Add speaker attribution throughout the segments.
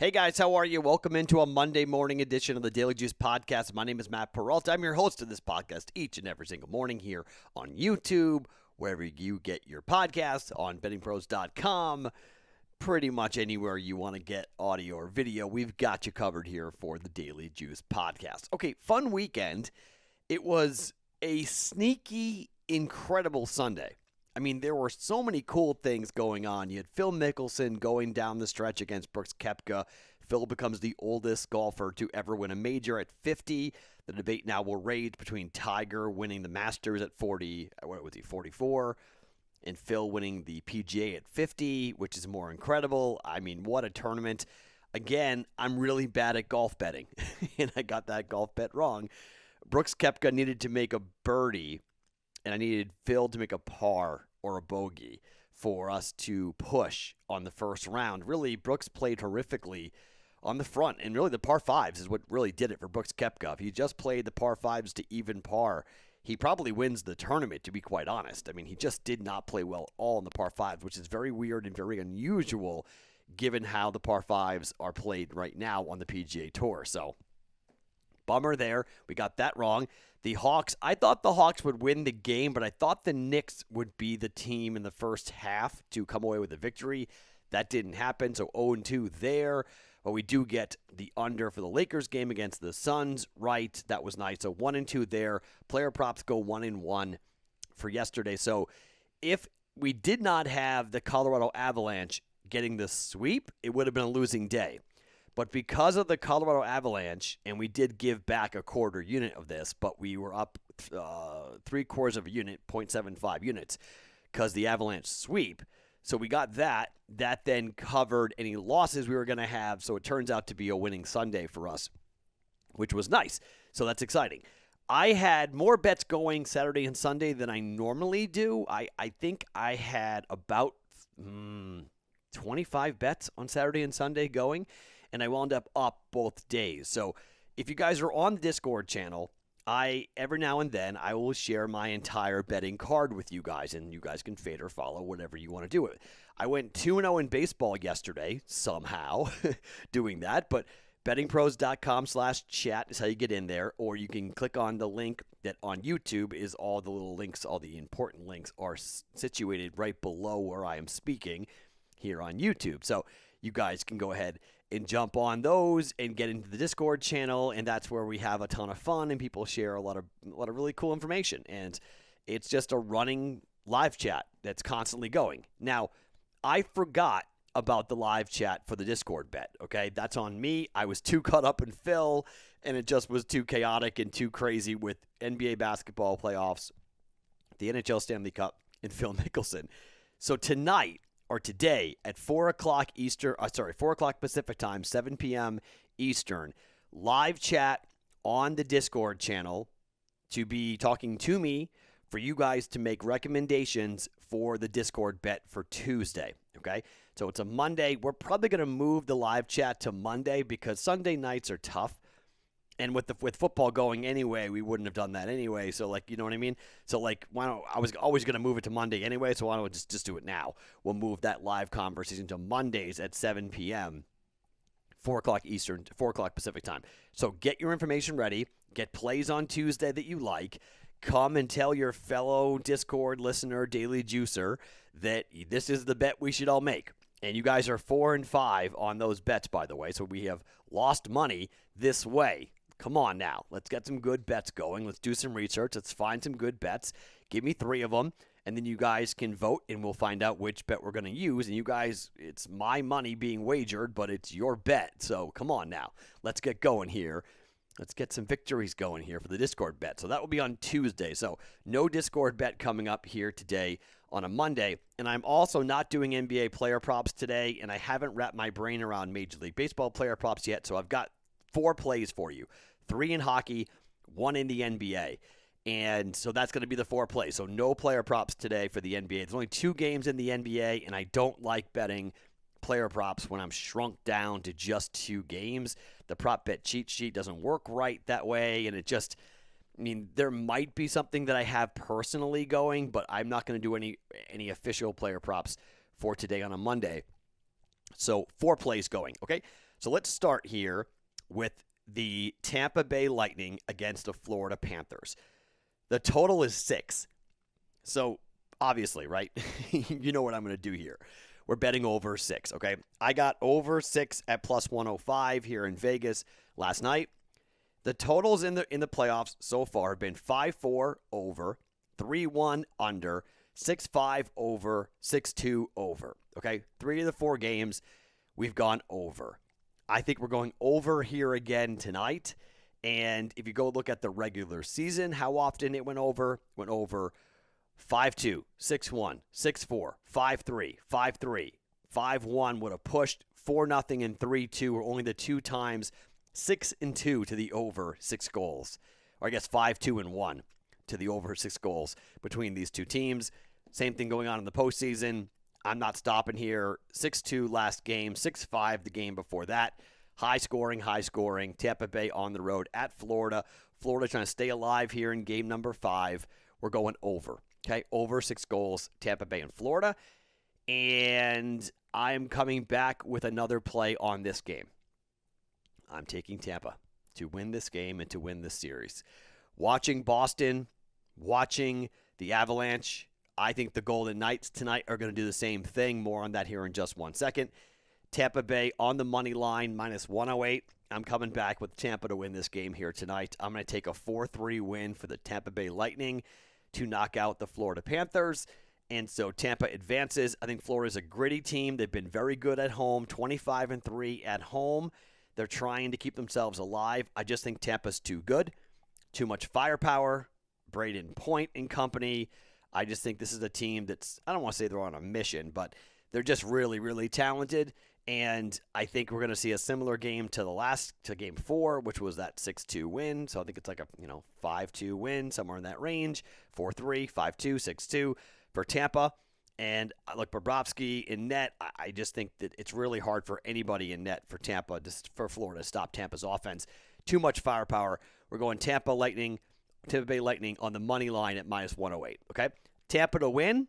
Speaker 1: Hey guys, how are you? Welcome into a Monday morning edition of the Daily Juice Podcast. My name is Matt Perrault. I'm your host of this podcast each and every single morning here on YouTube, wherever you get your podcasts, on BettingPros.com, pretty much anywhere you want to get audio or video. We've got you covered here for the Daily Juice Podcast. Okay, fun weekend. It was a sneaky, incredible Sunday. I mean, there were so many cool things going on. You had Phil Mickelson going down the stretch against Brooks Koepka. Phil becomes the oldest golfer to ever win a major at 50. The debate now will rage between Tiger winning the Masters at 44, and Phil winning the PGA at 50, which is more incredible. I mean, what a tournament. Again, I'm really bad at golf betting, and I got that golf bet wrong. Brooks Koepka needed to make a birdie, and I needed Phil to make a par or a bogey for us to push on the first round. Really, Brooks played horrifically on the front, and really the par fives is what really did it for Brooks Koepka. If he just played the par fives to even par, he probably wins the tournament, to be quite honest. I mean, he just did not play well at all in the par fives, which is very weird and very unusual given how the par fives are played right now on the PGA Tour. So, bummer there. We got that wrong. The Hawks, I thought the Hawks would win the game, but I thought the Knicks would be the team in the first half to come away with a victory. That didn't happen, so 0-2 there. But we do get the under for the Lakers game against the Suns, right? That was nice. So 1-2 there. Player props go 1-1 for yesterday. So if we did not have the Colorado Avalanche getting the sweep, it would have been a losing day. But because of the Colorado Avalanche, and we did give back a quarter unit of this, but we were up 3/4 of a unit, 0.75 units, because the Avalanche sweep. So we got that. That then covered any losses we were going to have. So it turns out to be a winning Sunday for us, which was nice. So that's exciting. I had more bets going Saturday and Sunday than I normally do. I think I had about 25 bets on Saturday and Sunday going, and I wound up both days. So if you guys are on the Discord channel, every now and then I will share my entire betting card with you guys, and you guys can fade or follow whatever you want to do with it. I went 2-0 in baseball yesterday, somehow, doing that, but bettingpros.com/chat is how you get in there, or you can click on the link that on YouTube is all the little links, all the important links are situated right below where I am speaking here on YouTube. So you guys can go ahead and jump on those and get into the Discord channel, and that's where we have a ton of fun and people share a lot of really cool information. And it's just a running live chat that's constantly going. Now, I forgot about the live chat for the Discord bet, okay? That's on me. I was too caught up in Phil, and it just was too chaotic and too crazy with NBA basketball playoffs, the NHL Stanley Cup, and Phil Mickelson. So tonight, or today at 4 o'clock Pacific time, 7 p.m. Eastern, live chat on the Discord channel to be talking to me for you guys to make recommendations for the Discord bet for Tuesday, okay? So it's a Monday. We're probably going to move the live chat to Monday because Sunday nights are tough. And with football going anyway, we wouldn't have done that anyway. So, like, you know what I mean? So, like, I was always going to move it to Monday anyway, so why don't we just do it now? We'll move that live conversation to Mondays at 7 p.m., 4 o'clock Eastern, 4 o'clock Pacific time. So get your information ready. Get plays on Tuesday that you like. Come and tell your fellow Discord listener, Daily Juicer, that this is the bet we should all make. And you guys are 4 and 5 on those bets, by the way. So we have lost money this way. Come on now. Let's get some good bets going. Let's do some research. Let's find some good bets. Give me 3 of them, and then you guys can vote, and we'll find out which bet we're going to use. And you guys, it's my money being wagered, but it's your bet. So come on now. Let's get going here. Let's get some victories going here for the Discord bet. So that will be on Tuesday. So no Discord bet coming up here today on a Monday. And I'm also not doing NBA player props today, and I haven't wrapped my brain around Major League Baseball player props yet. So I've got 4 plays for you, 3 in hockey, 1 in the NBA. And so that's going to be the 4 plays. So no player props today for the NBA. There's only 2 games in the NBA, and I don't like betting player props when I'm shrunk down to just 2 games. The prop bet cheat sheet doesn't work right that way, and it just, I mean, there might be something that I have personally going, but I'm not going to do any official player props for today on a Monday. So 4 plays going, okay? So let's start here with the Tampa Bay Lightning against the Florida Panthers. The total is 6. So obviously, right? You know what I'm going to do here. We're betting over 6, okay? I got over 6 at plus 105 here in Vegas last night. The totals in the playoffs so far have been 5-4 over, 3-1 under, 6-5 over, 6-2 over. Okay, 3 of the 4 games we've gone over. I think we're going over here again tonight. And if you go look at the regular season, how often it went over 5-2, 6-1, 6-4, 5-3, 5-3, 5-1 would have pushed 4-0 and 3-2 were only the 2 times 6-2 to the over 6 goals. Or I guess 5-2-1 to the over 6 goals between these two teams. Same thing going on in the postseason. I'm not stopping here. 6-2 last game, 6-5 the game before that. High scoring. Tampa Bay on the road at Florida. Florida trying to stay alive here in game number 5. We're going over. Okay, over 6 goals, Tampa Bay and Florida. And I'm coming back with another play on this game. I'm taking Tampa to win this game and to win this series. Watching Boston, watching the Avalanche, I think the Golden Knights tonight are going to do the same thing. More on that here in just 1 second. Tampa Bay on the money line, minus 108. I'm coming back with Tampa to win this game here tonight. I'm going to take a 4-3 win for the Tampa Bay Lightning to knock out the Florida Panthers. And so Tampa advances. I think Florida's a gritty team. They've been very good at home, 25-3 at home. They're trying to keep themselves alive. I just think Tampa's too good, too much firepower, Braden Point and company. I just think this is a team that's, I don't want to say they're on a mission, but they're just really, really talented. And I think we're going to see a similar game to game 4, which was that 6-2 win. So I think it's like a 5-2 win, somewhere in that range. 4-3, 5-2, 6-2 for Tampa. And look, Bobrovsky in net, I just think that it's really hard for anybody in net for Tampa, for Florida to stop Tampa's offense. Too much firepower. We're going Tampa Bay Lightning on the money line at minus 108. Okay, Tampa to win,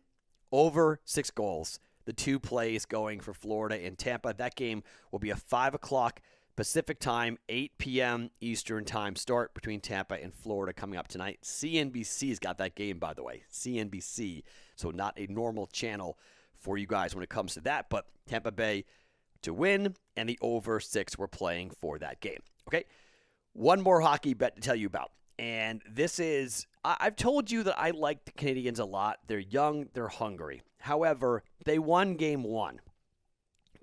Speaker 1: over 6 goals. The 2 plays going for Florida and Tampa. That game will be a 5 o'clock Pacific time, 8 p.m. Eastern time start between Tampa and Florida coming up tonight. CNBC's got that game, by the way. CNBC, so not a normal channel for you guys when it comes to that, but Tampa Bay to win and the over 6 we're playing for that game. Okay, one more hockey bet to tell you about. And this is, I've told you that I like the Canadiens a lot. They're young, they're hungry. However, they won game 1.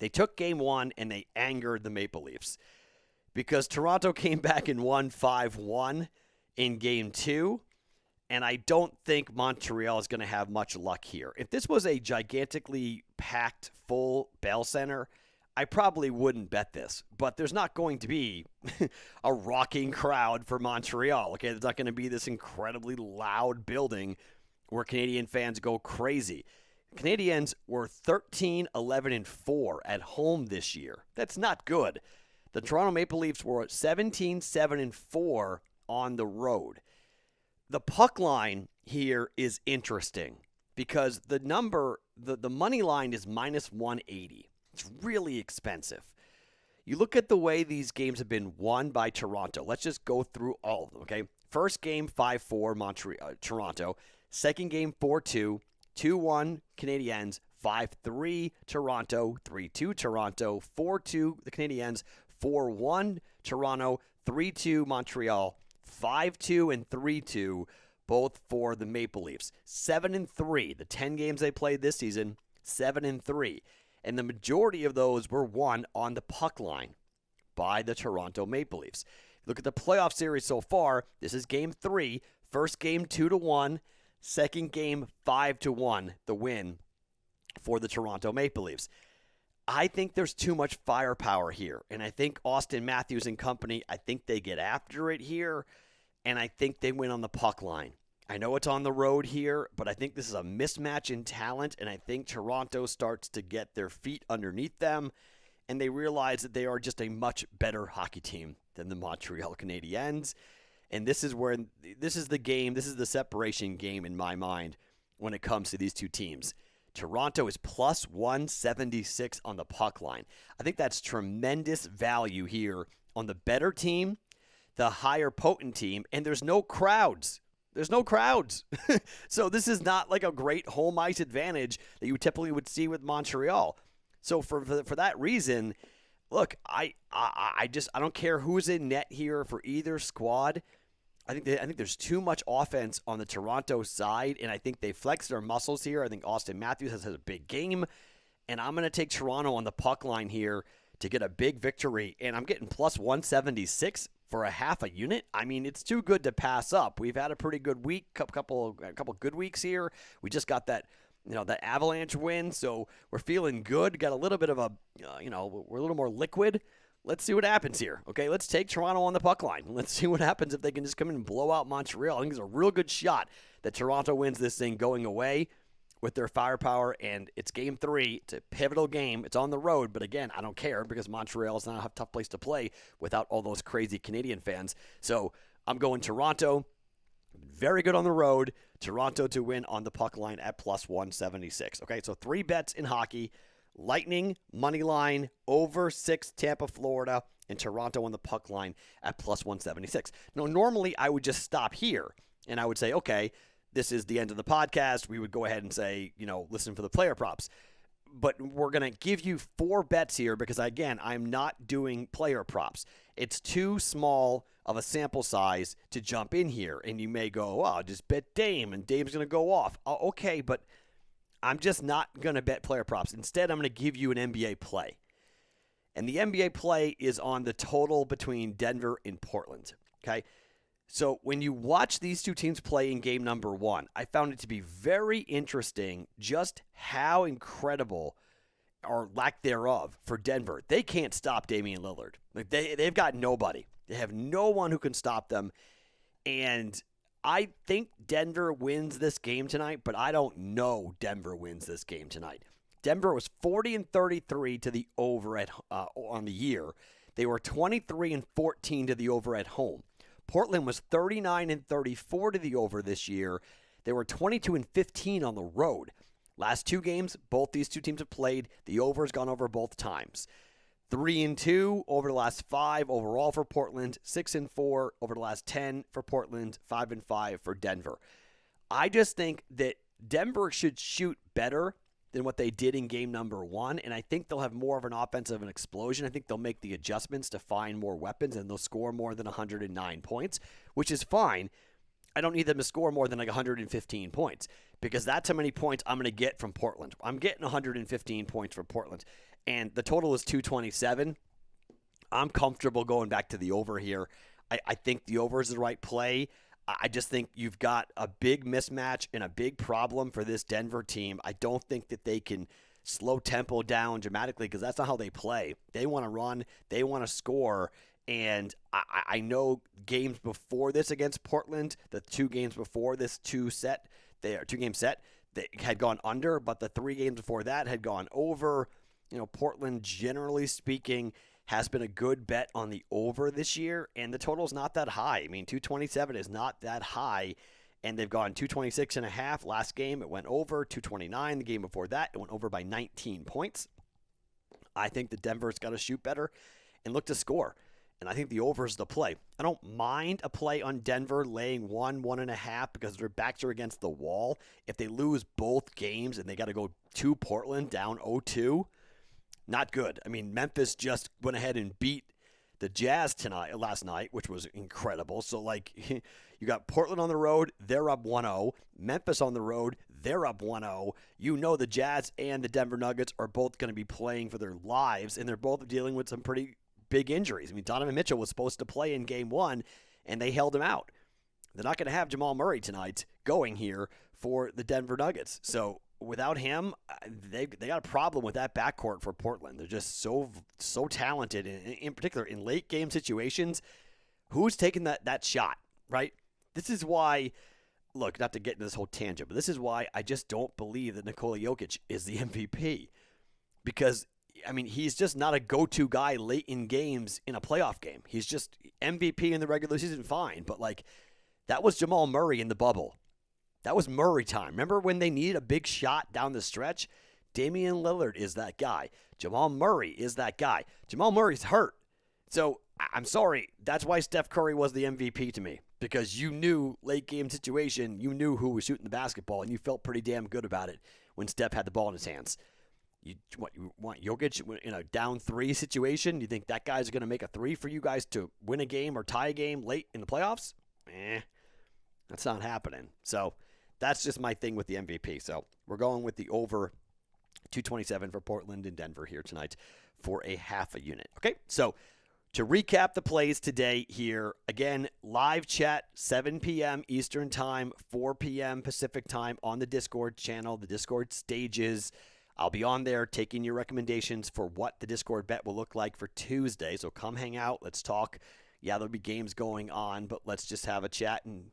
Speaker 1: They took game 1 and they angered the Maple Leafs because Toronto came back and won 5-1 in game 2. And I don't think Montreal is going to have much luck here. If this was a gigantically packed, full Bell Center, I probably wouldn't bet this, but there's not going to be a rocking crowd for Montreal. Okay, there's not going to be this incredibly loud building where Canadian fans go crazy. Canadiens were 13-11-4 at home this year. That's not good. The Toronto Maple Leafs were 17-7-4 on the road. The puck line here is interesting because the money line is minus 180. It's really expensive. You look at the way these games have been won by Toronto. Let's just go through all of them, okay? First game, 5-4 Toronto. Second game, 4-2. 2-1 Canadiens. 5-3 Toronto. 3-2 Toronto. 4-2 the Canadiens. 4-1 Toronto. 3-2 Montreal. 5-2 and 3-2 both for the Maple Leafs. 7-3. The 10 games they played this season, 7-3. And the majority of those were won on the puck line by the Toronto Maple Leafs. Look at the playoff series so far. This is game 3. First game 2-1. Second game 5-1. The win for the Toronto Maple Leafs. I think there's too much firepower here. And I think Austin Matthews and company, I think they get after it here. And I think they win on the puck line. I know it's on the road here, but I think this is a mismatch in talent, and I think Toronto starts to get their feet underneath them, and they realize that they are just a much better hockey team than the Montreal Canadiens. And this is the game, this is the separation game in my mind when it comes to these two teams. Toronto is plus 176 on the puck line. I think that's tremendous value here on the better team, the higher potent team, and there's no crowds. There's no crowds. So this is not like a great home ice advantage that you typically would see with Montreal. So for that reason, look, I don't care who's in net here for either squad. I think there's too much offense on the Toronto side, and I think they flex their muscles here. I think Austin Matthews has a big game, and I'm going to take Toronto on the puck line here to get a big victory, and I'm getting plus 176 for a half a unit. I mean, it's too good to pass up. We've had a pretty good week, a couple good weeks here. We just got that Avalanche win, so we're feeling good. Got a little bit of a, we're a little more liquid. Let's see what happens here. Okay, let's take Toronto on the puck line. Let's see what happens if they can just come in and blow out Montreal. I think there's a real good shot that Toronto wins this thing going away with their firepower, and it's Game 3. It's a pivotal game. It's on the road, but again, I don't care because Montreal is not a tough place to play without all those crazy Canadian fans. So I'm going Toronto. Very good on the road. Toronto to win on the puck line at plus 176. Okay, so 3 bets in hockey. Lightning, money line, over 6 Tampa, Florida, and Toronto on the puck line at plus 176. Now, normally I would just stop here, and I would say, okay, this is the end of the podcast. We would go ahead and say, listen for the player props. But we're going to give you 4 bets here because, again, I'm not doing player props. It's too small of a sample size to jump in here, and you may go, oh, just bet Dame, and Dame's going to go off. Okay, but I'm just not going to bet player props. Instead, I'm going to give you an NBA play. And the NBA play is on the total between Denver and Portland. Okay? So when you watch these two teams play in game number 1, I found it to be very interesting just how incredible, or lack thereof, for Denver. They can't stop Damian Lillard. Like they've got nobody. They have no one who can stop them. And I think Denver wins this game tonight, but I don't know Denver wins this game tonight. Denver was 40-33 to the over on the year. They were 23-14 to the over at home. Portland was 39-34 to the over this year. They were 22-15 on the road. Last 2 games, both these two teams have played. The over's gone over both times. 3-2 over the last 5 overall for Portland. 6-4 over the last 10 for Portland. 5-5 for Denver. I just think that Denver should shoot better than what they did in game number 1, and I think they'll have more of an offensive and explosion. I think they'll make the adjustments to find more weapons, and they'll score more than 109 points, which is fine. I don't need them to score more than like 115 points because that's how many points I'm going to get from Portland. I'm getting 115 points from Portland, and the total is 227. I'm comfortable going back to the over here. I think the over is the right play. I just think you've got a big mismatch and a big problem for this Denver team. I don't think that they can slow tempo down dramatically because that's not how they play. They want to run. They want to score. And I know games before this against Portland, the 2 games before this 2-game set, they had gone under, but the 3 games before that had gone over. Portland, generally speaking, has been a good bet on the over this year, and the total is not that high. I mean, 227 is not that high, and they've gone 226.5 last game. It went over 229 the game before that. It went over by 19 points. I think that Denver's got to shoot better and look to score, and I think the over is the play. I don't mind a play on Denver laying 1.5 because their backs are against the wall. If they lose both games and they got to go to Portland down 0-2, not good. I mean, Memphis just went ahead and beat the Jazz last night, which was incredible. So, you got Portland on the road, they're up 1-0. Memphis on the road, they're up 1-0. The Jazz and the Denver Nuggets are both going to be playing for their lives, and they're both dealing with some pretty big injuries. I mean, Donovan Mitchell was supposed to play in Game 1, and they held him out. They're not going to have Jamal Murray tonight going here for the Denver Nuggets. So, without him, they got a problem with that backcourt for Portland. They're just so talented, in particular in late game situations. Who's taking that shot, right? This is why, look, not to get into this whole tangent, but this is why I just don't believe that Nikola Jokic is the MVP. Because, I mean, he's just not a go-to guy late in games in a playoff game. He's just MVP in the regular season, fine. But, that was Jamal Murray in the bubble. That was Murray time. Remember when they needed a big shot down the stretch? Damian Lillard is that guy. Jamal Murray is that guy. Jamal Murray's hurt. So I'm sorry. That's why Steph Curry was the MVP to me, because you knew late game situation. You knew who was shooting the basketball, and you felt pretty damn good about it when Steph had the ball in his hands. You want Jokic in a down 3 situation? You think that guy's going to make a 3 for you guys to win a game or tie a game late in the playoffs? That's not happening. So that's just my thing with the MVP. So we're going with the over 227 for Portland and Denver here tonight for a half a unit. Okay, so to recap the plays today here, again, live chat, 7 p.m. Eastern Time, 4 p.m. Pacific Time on the Discord channel, the Discord stages. I'll be on there taking your recommendations for what the Discord bet will look like for Tuesday. So come hang out. Let's talk. Yeah, there'll be games going on, but let's just have a chat and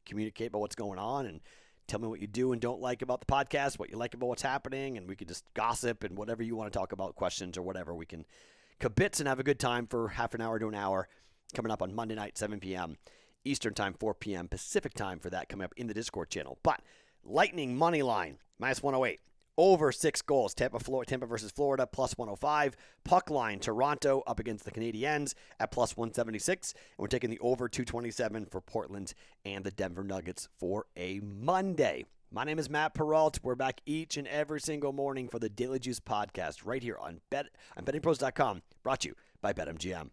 Speaker 1: communicate about what's going on and tell me what you do and don't like about the podcast, what you like about what's happening, and we can just gossip and whatever you want to talk about, questions or whatever. We can kibitz and have a good time for half an hour to an hour coming up on Monday night, 7 p.m. Eastern Time, 4 p.m. Pacific Time for that coming up in the Discord channel. But Lightning money line, minus 108. Over 6 goals. Tampa versus Florida, plus 105. Puck line, Toronto up against the Canadiens at plus 176. And we're taking the over 227 for Portland and the Denver Nuggets for a Monday. My name is Matt Perrault. We're back each and every single morning for the Daily Juice podcast right here on BettingPros.com, brought to you by BetMGM.